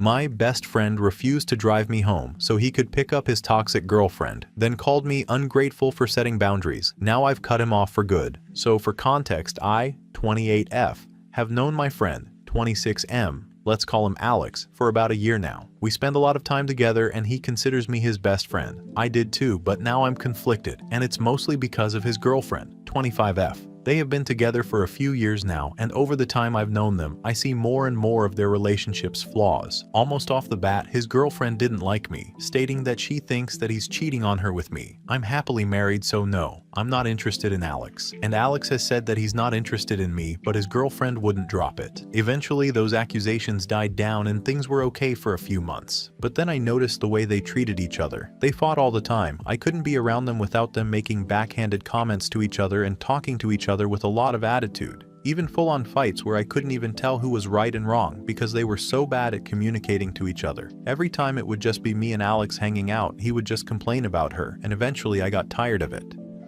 My best friend refused to drive me home so he could pick up his toxic girlfriend, then called me ungrateful for setting boundaries. Now I've cut him off for good. So for context, I, 28F, have known my friend, 26M, let's call him Alex, for about a year now. We spend a lot of time together and he considers me his best friend. I did too, but now I'm conflicted, and it's mostly because of his girlfriend, 25F. They have been together for a few years now, and over the time I've known them, I see more and more of their relationship's flaws. Almost off the bat, his girlfriend didn't like me, stating that she thinks that he's cheating on her with me. I'm happily married, so no, I'm not interested in Alex. And Alex has said that he's not interested in me, but his girlfriend wouldn't drop it. Eventually, those accusations died down and things were okay for a few months. But then I noticed the way they treated each other. They fought all the time. I couldn't be around them without them making backhanded comments to each other and talking to each other with a lot of attitude. Even full-on fights where I couldn't even tell who was right and wrong because they were so bad at communicating to each other. Every time it would just be me and Alex hanging out, he would just complain about her, and eventually I got tired of it.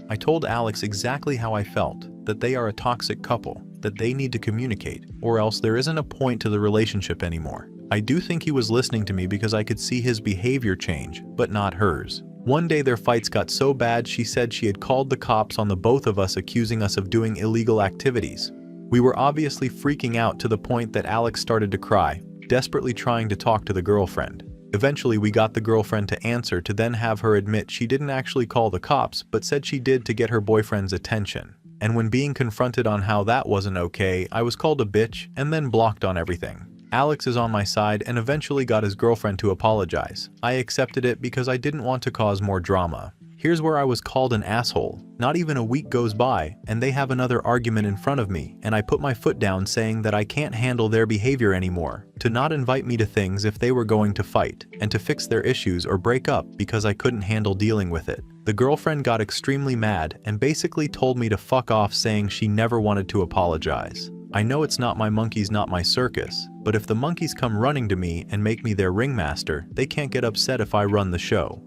I told Alex exactly how I felt, that they are a toxic couple, that they need to communicate, or else there isn't a point to the relationship anymore. I do think he was listening to me because I could see his behavior change, but not hers. One day their fights got so bad she said she had called the cops on the both of us, accusing us of doing illegal activities. We were obviously freaking out to the point that Alex started to cry, desperately trying to talk to the girlfriend. Eventually we got the girlfriend to answer, to then have her admit she didn't actually call the cops but said she did to get her boyfriend's attention. And when being confronted on how that wasn't okay, I was called a bitch and then blocked on everything. Alex is on my side and eventually got his girlfriend to apologize. I accepted it because I didn't want to cause more drama. Here's where I was called an asshole. Not even a week goes by and they have another argument in front of me, and I put my foot down saying that I can't handle their behavior anymore, to not invite me to things if they were going to fight, and to fix their issues or break up because I couldn't handle dealing with it. The girlfriend got extremely mad and basically told me to fuck off, saying she never wanted to apologize. I know it's not my monkeys, not my circus, but if the monkeys come running to me and make me their ringmaster, they can't get upset if I run the show.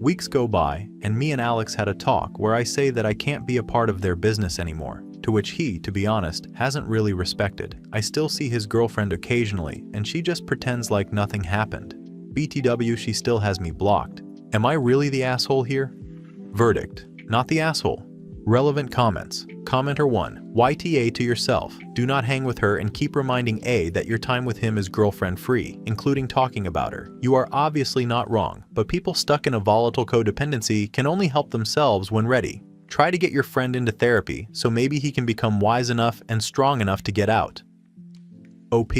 Weeks go by, and me and Alex had a talk where I say that I can't be a part of their business anymore, to which he, to be honest, hasn't really respected. I still see his girlfriend occasionally, and she just pretends like nothing happened. BTW, she still has me blocked. Am I really the asshole here? Verdict: not the asshole. Relevant comments. Commenter 1. YTA to yourself. Do not hang with her and keep reminding A that your time with him is girlfriend-free, including talking about her. You are obviously not wrong, but people stuck in a volatile codependency can only help themselves when ready. Try to get your friend into therapy so maybe he can become wise enough and strong enough to get out. OP.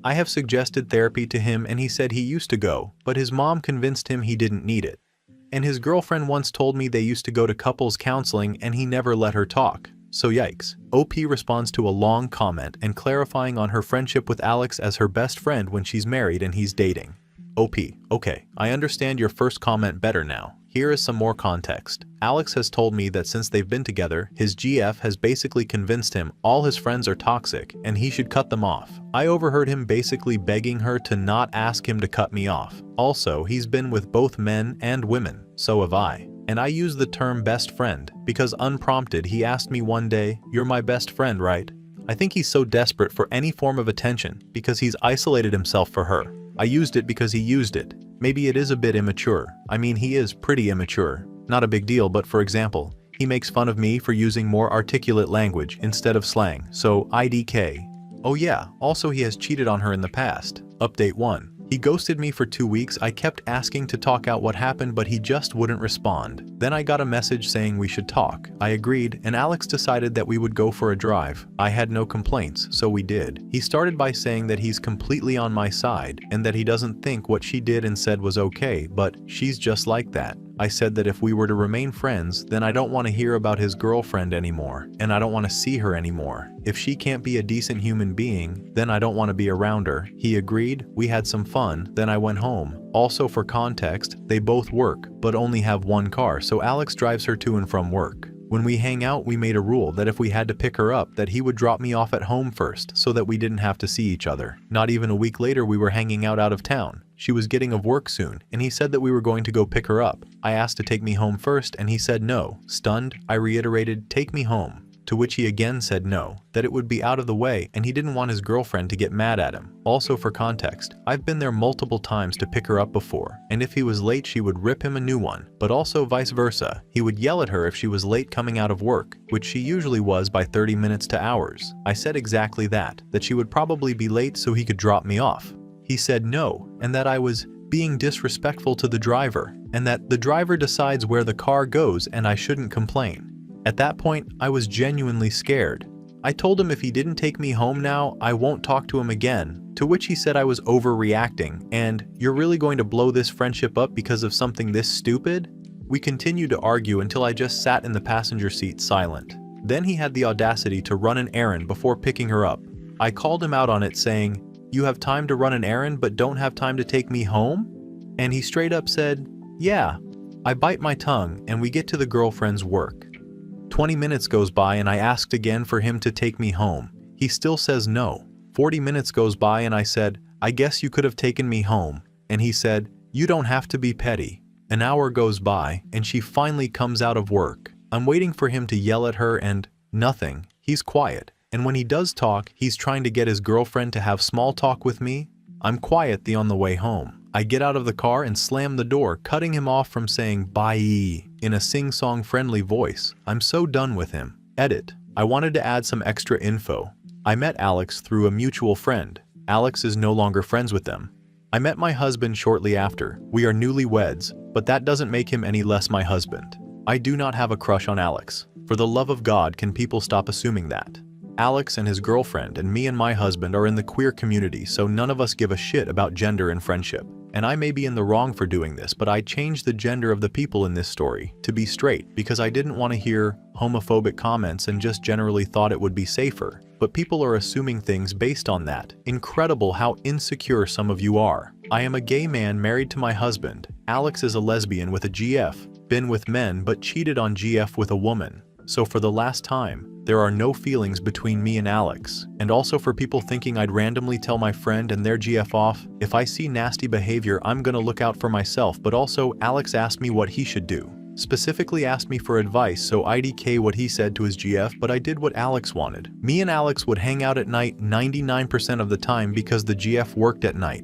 I have suggested therapy to him and he said he used to go, but his mom convinced him he didn't need it. And his girlfriend once told me they used to go to couples counseling and he never let her talk. So yikes. OP responds to a long comment and clarifying on her friendship with Alex as her best friend when she's married and he's dating. OP. Okay, I understand your first comment better now. Here is some more context. Alex has told me that since they've been together, his GF has basically convinced him all his friends are toxic and he should cut them off. I overheard him basically begging her to not ask him to cut me off. Also, he's been with both men and women, so have I. And I use the term best friend because unprompted he asked me one day, "You're my best friend, right?" I think he's so desperate for any form of attention because he's isolated himself for her. I used it because he used it. Maybe it is a bit immature. I mean, he is pretty immature. Not a big deal, but for example, he makes fun of me for using more articulate language instead of slang, so IDK. Oh yeah, also he has cheated on her in the past. Update 1. He ghosted me for 2 weeks. I kept asking to talk out what happened, but he just wouldn't respond. Then I got a message saying we should talk. I agreed, and Alex decided that we would go for a drive. I had no complaints, so we did. He started by saying that he's completely on my side, and that he doesn't think what she did and said was okay, but she's just like that. I said that if we were to remain friends, then I don't want to hear about his girlfriend anymore, and I don't want to see her anymore. If she can't be a decent human being, then I don't want to be around her. He agreed, we had some fun, then I went home. Also for context, they both work, but only have one car, so Alex drives her to and from work. When we hang out, we made a rule that if we had to pick her up, that he would drop me off at home first so that we didn't have to see each other. Not even a week later, we were hanging out of town. She was getting off work soon, and he said that we were going to go pick her up. I asked to take me home first, and he said no. Stunned, I reiterated, "Take me home." to which he again said no, that it would be out of the way and he didn't want his girlfriend to get mad at him. Also for context, I've been there multiple times to pick her up before, and if he was late she would rip him a new one, but also vice versa. He would yell at her if she was late coming out of work, which she usually was by 30 minutes to hours. I said exactly that she would probably be late so he could drop me off. He said no, and that I was being disrespectful to the driver, and that the driver decides where the car goes and I shouldn't complain. At that point, I was genuinely scared. I told him if he didn't take me home now, I won't talk to him again, to which he said I was overreacting and, "You're really going to blow this friendship up because of something this stupid?" We continued to argue until I just sat in the passenger seat silent. Then he had the audacity to run an errand before picking her up. I called him out on it saying, "You have time to run an errand but don't have time to take me home?" And he straight up said, "Yeah." I bite my tongue and we get to the girlfriend's work. 20 minutes goes by and I asked again for him to take me home. He still says no. 40 minutes goes by and I said, "I guess you could have taken me home." And he said, "You don't have to be petty." An hour goes by and she finally comes out of work. I'm waiting for him to yell at her and nothing. He's quiet. And when he does talk, he's trying to get his girlfriend to have small talk with me. I'm quiet on the way home. I get out of the car and slam the door, cutting him off from saying bye in a sing-song friendly voice. I'm so done with him. Edit. I wanted to add some extra info. I met Alex through a mutual friend. Alex is no longer friends with them. I met my husband shortly after. We are newlyweds, but that doesn't make him any less my husband. I do not have a crush on Alex. For the love of God, can people stop assuming that? Alex and his girlfriend and me and my husband are in the queer community, so none of us give a shit about gender and friendship. And I may be in the wrong for doing this, but I changed the gender of the people in this story to be straight because I didn't want to hear homophobic comments and just generally thought it would be safer. But people are assuming things based on that. Incredible how insecure some of you are. I am a gay man married to my husband. Alex is a lesbian with a GF, been with men but cheated on GF with a woman. So for the last time, there are no feelings between me and Alex. And also for people thinking I'd randomly tell my friend and their GF off, if I see nasty behavior, I'm gonna look out for myself. But also, Alex asked me what he should do. Specifically asked me for advice, so IDK what he said to his GF, but I did what Alex wanted. Me and Alex would hang out at night 99% of the time because the GF worked at night.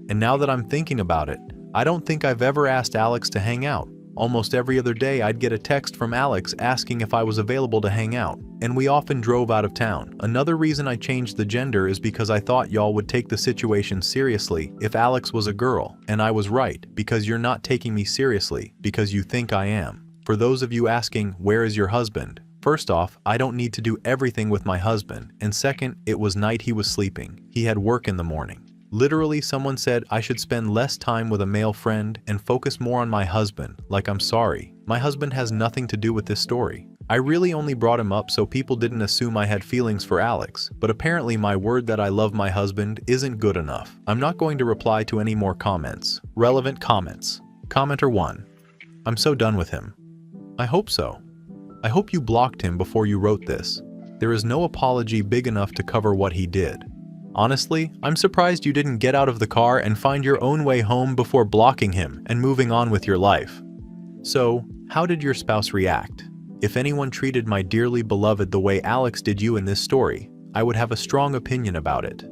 And now that I'm thinking about it, I don't think I've ever asked Alex to hang out. Almost every other day I'd get a text from Alex asking if I was available to hang out, and we often drove out of town. Another reason I changed the gender is because I thought y'all would take the situation seriously if Alex was a girl, and I was right, because you're not taking me seriously, because you think I am. For those of you asking, where is your husband? First off, I don't need to do everything with my husband, and second, it was night he was sleeping. He had work in the morning. Literally, someone said I should spend less time with a male friend and focus more on my husband. Like, I'm sorry. My husband has nothing to do with this story. I really only brought him up so people didn't assume I had feelings for Alex, but apparently my word that I love my husband isn't good enough. I'm not going to reply to any more comments. Relevant comments. Commenter 1. I'm so done with him. I hope so. I hope you blocked him before you wrote this. There is no apology big enough to cover what he did. Honestly, I'm surprised you didn't get out of the car and find your own way home before blocking him and moving on with your life. So, how did your spouse react? If anyone treated my dearly beloved the way Alex did you in this story, I would have a strong opinion about it.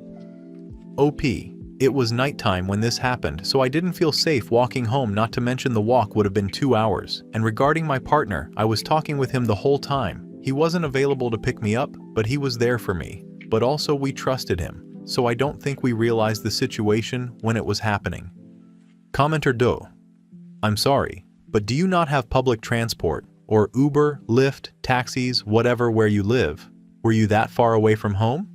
OP. It was nighttime when this happened, so I didn't feel safe walking home, not to mention the walk would have been 2 hours. And regarding my partner, I was talking with him the whole time. He wasn't available to pick me up, but he was there for me. But also we trusted him. So I don't think we realized the situation when it was happening. Commenter 2. I'm sorry, but do you not have public transport, or Uber, Lyft, taxis, whatever where you live? Were you that far away from home?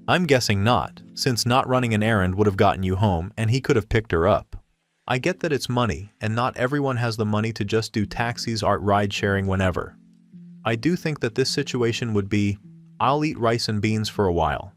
I'm guessing not, since not running an errand would have gotten you home and he could have picked her up. I get that it's money, and not everyone has the money to just do taxis or ride sharing whenever. I do think that this situation would be, I'll eat rice and beans for a while.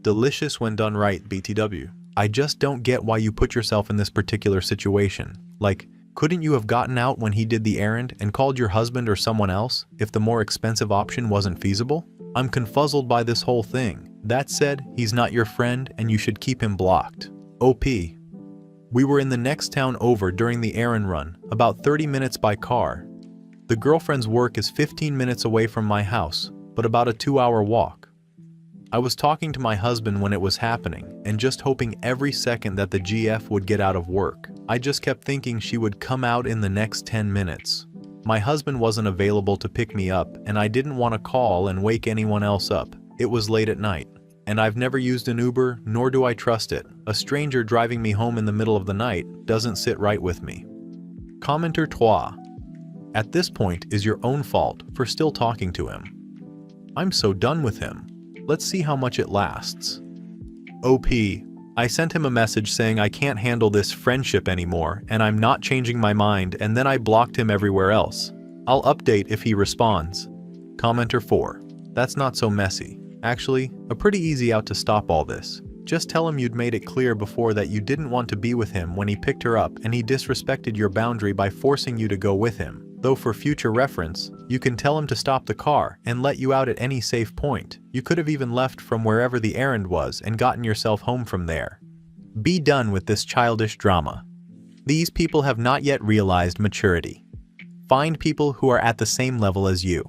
Delicious when done right, BTW. I just don't get why you put yourself in this particular situation. Like, couldn't you have gotten out when he did the errand and called your husband or someone else if the more expensive option wasn't feasible? I'm confuzzled by this whole thing. That said, he's not your friend and you should keep him blocked. OP. We were in the next town over during the errand run, about 30 minutes by car. The girlfriend's work is 15 minutes away from my house, but about a 2-hour walk. I was talking to my husband when it was happening and just hoping every second that the GF would get out of work. I just kept thinking she would come out in the next 10 minutes. My husband wasn't available to pick me up and I didn't want to call and wake anyone else up. It was late at night. And I've never used an Uber, nor do I trust it. A stranger driving me home in the middle of the night doesn't sit right with me. Commenter 3. At this point is your own fault for still talking to him. I'm so done with him. Let's see how much it lasts. OP. I sent him a message saying I can't handle this friendship anymore and I'm not changing my mind, and then I blocked him everywhere else. I'll update if he responds. Commenter 4. That's not so messy. Actually, a pretty easy out to stop all this. Just tell him you'd made it clear before that you didn't want to be with him when he picked her up and he disrespected your boundary by forcing you to go with him. Though for future reference, you can tell him to stop the car and let you out at any safe point. You could have even left from wherever the errand was and gotten yourself home from there. Be done with this childish drama. These people have not yet realized maturity. Find people who are at the same level as you.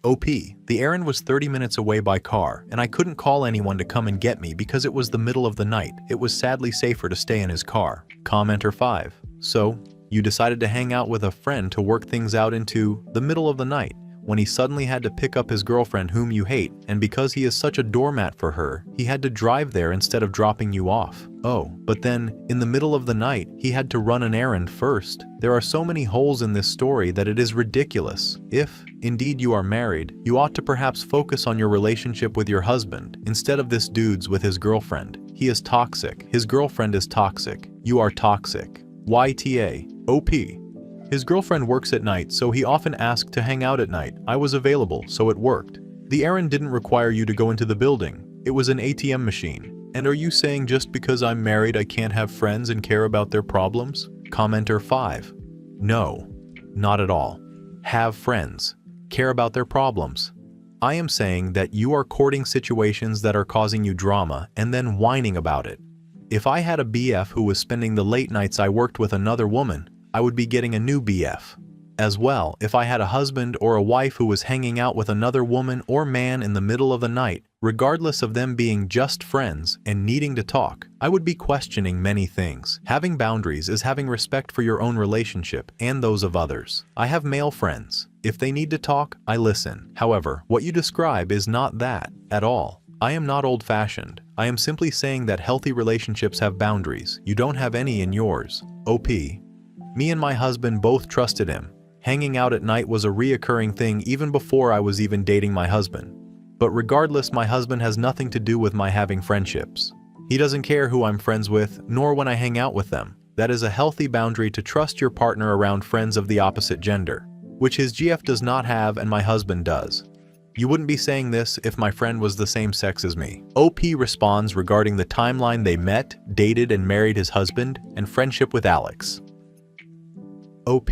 OP. The errand was 30 minutes away by car, and I couldn't call anyone to come and get me because it was the middle of the night. It was sadly safer to stay in his car. Commenter 5. So, you decided to hang out with a friend to work things out into the middle of the night, when he suddenly had to pick up his girlfriend whom you hate, and because he is such a doormat for her, he had to drive there instead of dropping you off. Oh, but then, in the middle of the night, he had to run an errand first. There are so many holes in this story that it is ridiculous. If, indeed you are married, you ought to perhaps focus on your relationship with your husband, instead of this dude's with his girlfriend. He is toxic. His girlfriend is toxic. You are toxic. YTA. OP. His girlfriend works at night, so he often asked to hang out at night. I was available, so it worked. The errand didn't require you to go into the building. It was an ATM machine. And are you saying just because I'm married I can't have friends and care about their problems? Commenter 5. No, not at all. Have friends. Care about their problems. I am saying that you are courting situations that are causing you drama and then whining about it. If I had a BF who was spending the late nights I worked with another woman, I would be getting a new BF. As well, if I had a husband or a wife who was hanging out with another woman or man in the middle of the night, regardless of them being just friends and needing to talk, I would be questioning many things. Having boundaries is having respect for your own relationship and those of others. I have male friends. If they need to talk, I listen. However, what you describe is not that at all. I am not old-fashioned. I am simply saying that healthy relationships have boundaries. You don't have any in yours. OP. Me and my husband both trusted him. Hanging out at night was a reoccurring thing even before I was even dating my husband. But regardless, my husband has nothing to do with my having friendships. He doesn't care who I'm friends with, nor when I hang out with them. That is a healthy boundary to trust your partner around friends of the opposite gender, which his GF does not have and my husband does. You wouldn't be saying this if my friend was the same sex as me. OP responds regarding the timeline they met, dated, and married his husband, and friendship with Alex. OP.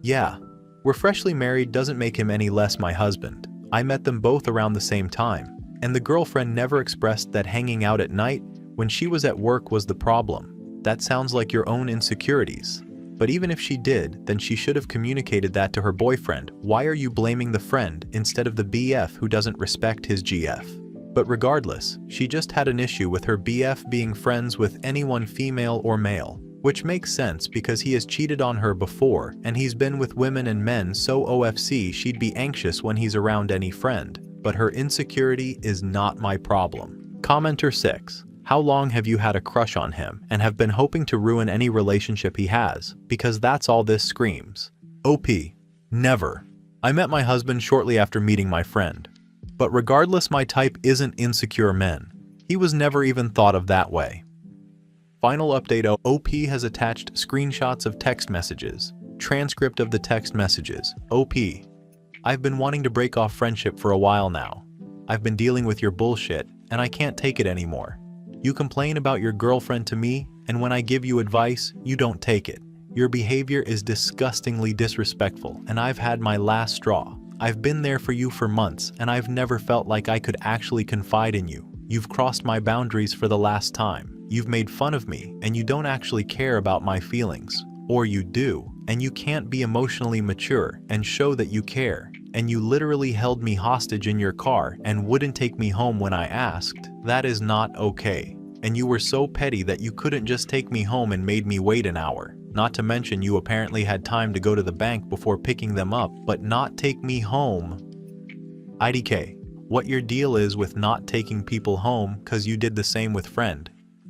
Yeah, we're freshly married doesn't make him any less my husband. I met them both around the same time, and the girlfriend never expressed that hanging out at night when she was at work was the problem. That sounds like your own insecurities. But even if she did, then she should have communicated that to her boyfriend. Why are you blaming the friend instead of the BF who doesn't respect his GF? But regardless, she just had an issue with her BF being friends with anyone female or male, which makes sense because he has cheated on her before and he's been with women and men, so OFC she'd be anxious when he's around any friend. But her insecurity is not my problem. Commenter 6. How long have you had a crush on him and have been hoping to ruin any relationship he has? Because that's all this screams. OP. Never. I met my husband shortly after meeting my friend. But regardless, my type isn't insecure men. He was never even thought of that way. Final update. OP has attached screenshots of text messages. Transcript of the text messages. OP. I've been wanting to break off friendship for a while now. I've been dealing with your bullshit and I can't take it anymore. You complain about your girlfriend to me, and when I give you advice, you don't take it. Your behavior is disgustingly disrespectful, and I've had my last straw. I've been there for you for months, and I've never felt like I could actually confide in you. You've crossed my boundaries for the last time. You've made fun of me, and you don't actually care about my feelings. Or you do, and you can't be emotionally mature and show that you care. and you literally held me hostage in your car and wouldn't take me home when I asked. That is not okay. And you were so petty that you couldn't just take me home and made me wait an hour. Not to mention you apparently had time to go to the bank before picking them up, but not take me home. IDK, what your deal is with not taking people home cause you did the same with friend.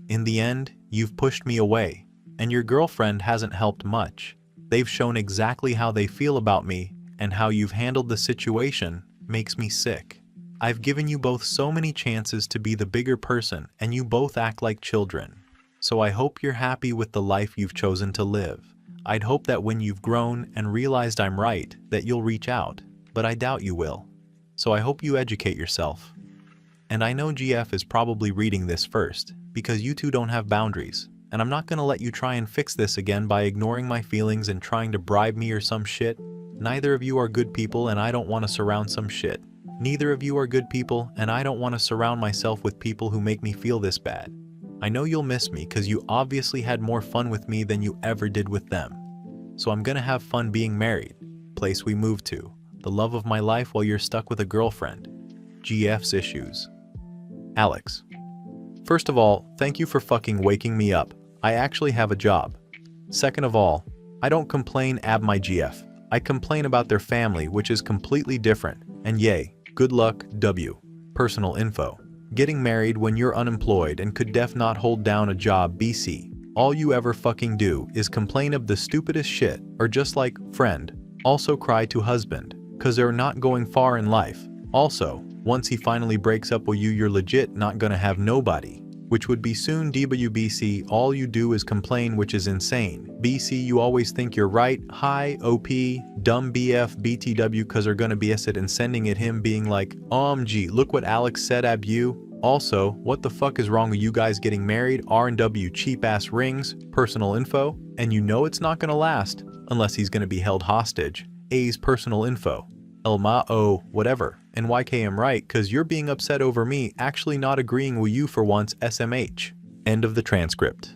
In the end, you've pushed me away, and your girlfriend hasn't helped much. They've shown exactly how they feel about me, and how you've handled the situation makes me sick. I've given you both so many chances to be the bigger person, and you both act like children. So I hope you're happy with the life you've chosen to live. I'd hope that when you've grown and realized I'm right, that you'll reach out, but I doubt you will. So I hope you educate yourself. And I know GF is probably reading this first, because you two don't have boundaries, and I'm not gonna let you try and fix this again by ignoring my feelings and trying to bribe me or some shit. Neither of you are good people, and I don't want to surround some shit. Neither of you are good people, and I don't want to surround myself with people who make me feel this bad. I know you'll miss me because you obviously had more fun with me than you ever did with them. So I'm gonna have fun being married, place we moved to, the love of my life while you're stuck with a girlfriend. GF's issues. Alex. First of all, thank you for fucking waking me up. I actually have a job. Second of all, I don't complain ab my GF. I complain about their family, which is completely different. And yay, good luck, W. Personal info. Getting married when you're unemployed and could def not hold down a job BC. All you ever fucking do is complain of the stupidest shit, or just like, friend, also cry to husband, cause they're not going far in life. Also, once he finally breaks up with you, you're legit not gonna have nobody. Which would be soon DWBC, all you do is complain, which is insane. BC, you always think you're right. Hi, OP, dumb BF, BTW, cause they're gonna BS it and sending it him being like, OMG, look what Alex said ab you. Also, what the fuck is wrong with you guys getting married? R&W cheap ass rings, personal info, and you know it's not gonna last, unless he's gonna be held hostage. A's personal info. Elma-o, whatever. And YKM right, cause you're being upset over me actually not agreeing with you for once SMH. End of the transcript.